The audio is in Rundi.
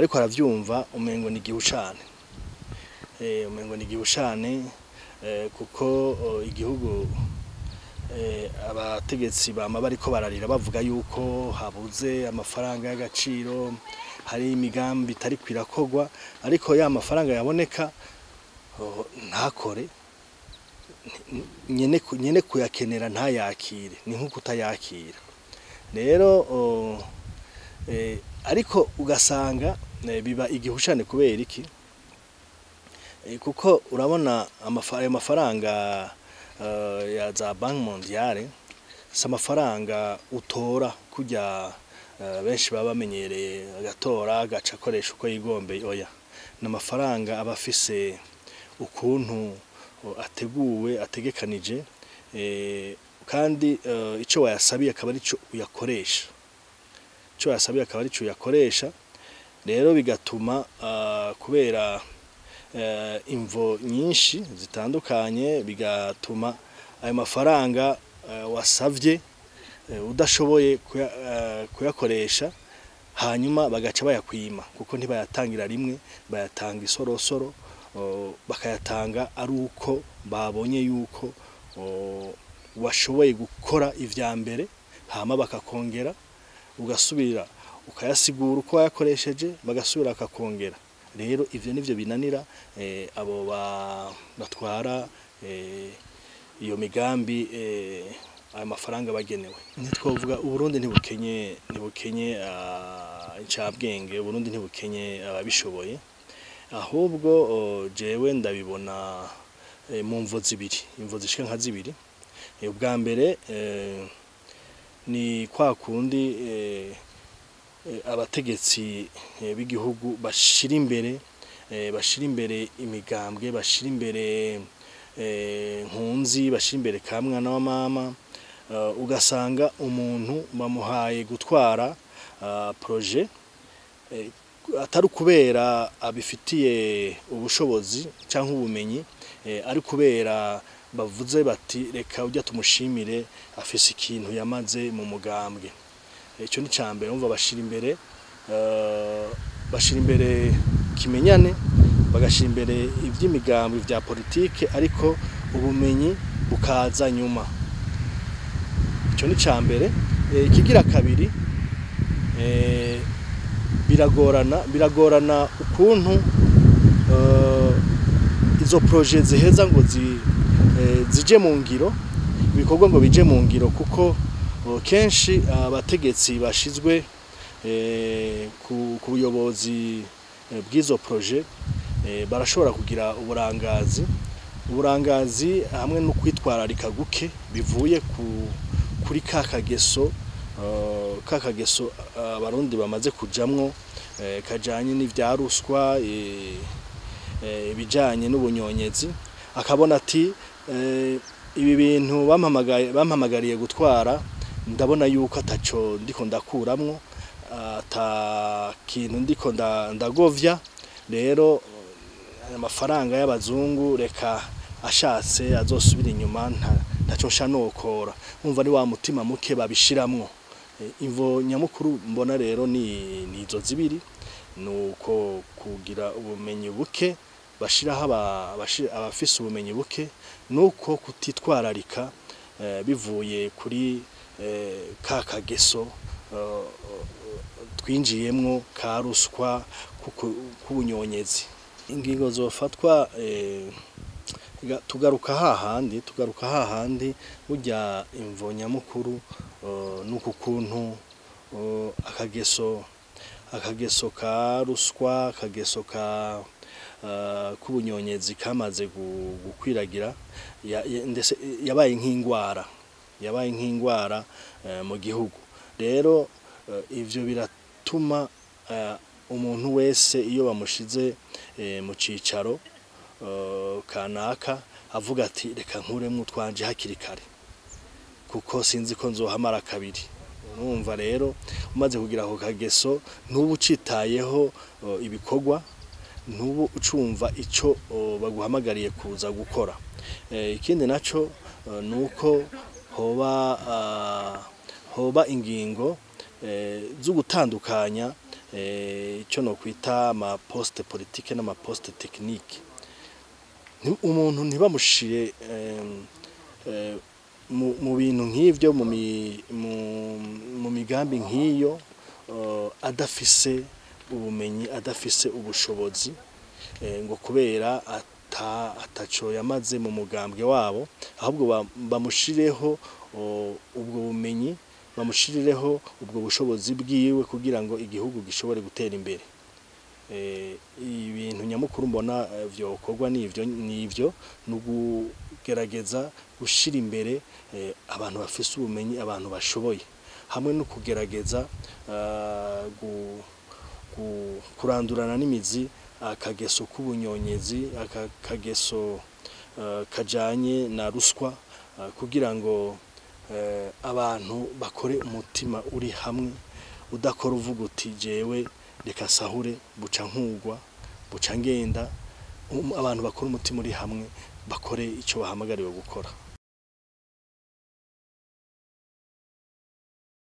ariko aravyumva umengo ni gihushane umengo ni gihushane kuko igihugu abategetsi bama bariko bararira bavuga yuko habuze amafaranga y'agaciro hari imigambi itari kwirakogwa ariko ya mafaranga yaboneka ntakore nyene kuyakenera ntayakire ni nkuko utayakira rero ariko ugasanga biba igihushane kubera iki kuko urabona amafaranga ya za Banki Mondiale si amafaranga utora kujya benshi baba bamenyereye agatora agaca akoresha uko yigombe oya ni amafaranga aba afise ukuntu ateguwe ategekanije kandi icyo wayasabiye akaba ari cyo uyakoresha icyo wayasabiye akaba ari cyo uyakoresha rero bigatuma kubera imvo nyinshi zitandukanye bigatuma ayo mafaranga wasavye udashoboye kuyakoresha hanyuma bagaca bayakwima kuko ntibayatangira rimwe bayatanga isorosoro bakayatanga ari uko babonye yuko washoboye gukora ivya mbere hama bakakongera ugasubira ukayasigura uko wayakoresheje bagasubira bakakongera rero ivyo nivyo binanira abo batwara iyo migambi ayo mafaranga bagenewe ntitwovuga uburundi ntibukenye incabwenge uburundi ntibukenye ababishoboye ahubwo jewe ndabibona mu mvo zibiri imvo zishika nka zibiri ubwa mbere ni kwa kundi abategetsi b'igihugu bashira imbere imigambwe bashira imbere nkunzi bashira imbere ka mwana wa mama ugasanga umuntu bamuhaye gutwara projet atari kubera abifitiye ubushobozi cyangwa ubumenyi ari kubera bavuze bati reka ujya tumushimire afise ikintu yamaze mu mugambwe icyo ni cyambere umva bashira imbere kimenyane bagashira imbere iby'imigambi bya politike ariko ubumenyi bukaza nyuma icyo ni cyambere ikigira kabiri biragorana ukuntu izo projet ziheza ngo zije mu ngiro ibikorwa ngo bije mu ngiro kuko kenshi abategetsi bashizwe ku buyobozi bw'izo projet barashobora kugira uburangazi hamwe no kwitwararika guke bivuye kuri kakageso abarundi bamaze kujamwo kajanye n'ivya ruswa ibijanye n'ubunyonyezi akabona ati ibi bintu bampamagariye gutwara ndabona yuko ataco ndiko ndakuramwo ata kintu ndiko ndagovya rero amafaranga y'abazungu reka ashatse azosubira inyuma ntaco nshanokora umva ni wa mutima muke babishiramwo imvo nyamukuru mbona rero ni izo zibiri nuko kugira ubumenyi buke bashiraho abafise ubumenyi buke nuko kutitwararika bivuye kuri kakageso twinjiyemwo ka ruswa kubunyonyezi ingingo zofatwa tugaruka hahandi burya imvo nyamukuru nuko kuntu akageso ka ruswa akageso ka kubunyonyezi kamaze gukwiragira ndetse yabaye nk'ingwara mu gihugu rero ivyo biratuma umuntu wese iyo bamushize mu cicaro kanaka avuga ati reka nkuremwe twanje hakiri kare kuko sinzi ko nzohamara kabiri urumva rero umaze kugira ako kageso ntubu ucitayeho ibikorwa ntubu ucumva ico baguhamagariye kuza gukora ikindi naco nuko hoba ingingo zo gutandukanya icyo no kwita ama poste politique n'ama poste technique. Umuntu ntibamushire mu bintu nk'ivyo mu migambi nk'iyo adafise ubumenyi, adafise ubushobozi, ngo kubera ataco yamaze mu mugambwe wabo, ahubwo bamushireho ubwo bumenyi, bamushirireho ubwo bushobozi bwiwe kugira ngo igihugu gishobore gutera imbere. Ibintu nyamukuru mbona vyokorwa nivyo nukugerageza gushira imbere abantu bafise ubumenyi, abantu bashoboye, hamwe no kugerageza kurandurana n'imizi akageso k'ubunyonyezi, akageso kajanye na ruswa, kugira ngo abantu bakore umutima uri hamwe, udakora uvuga uti jewe reka sahure buca nkugwa buca ngenda. Abantu bakora umutima uri hamwe bakore ico bahamagariwe gukora.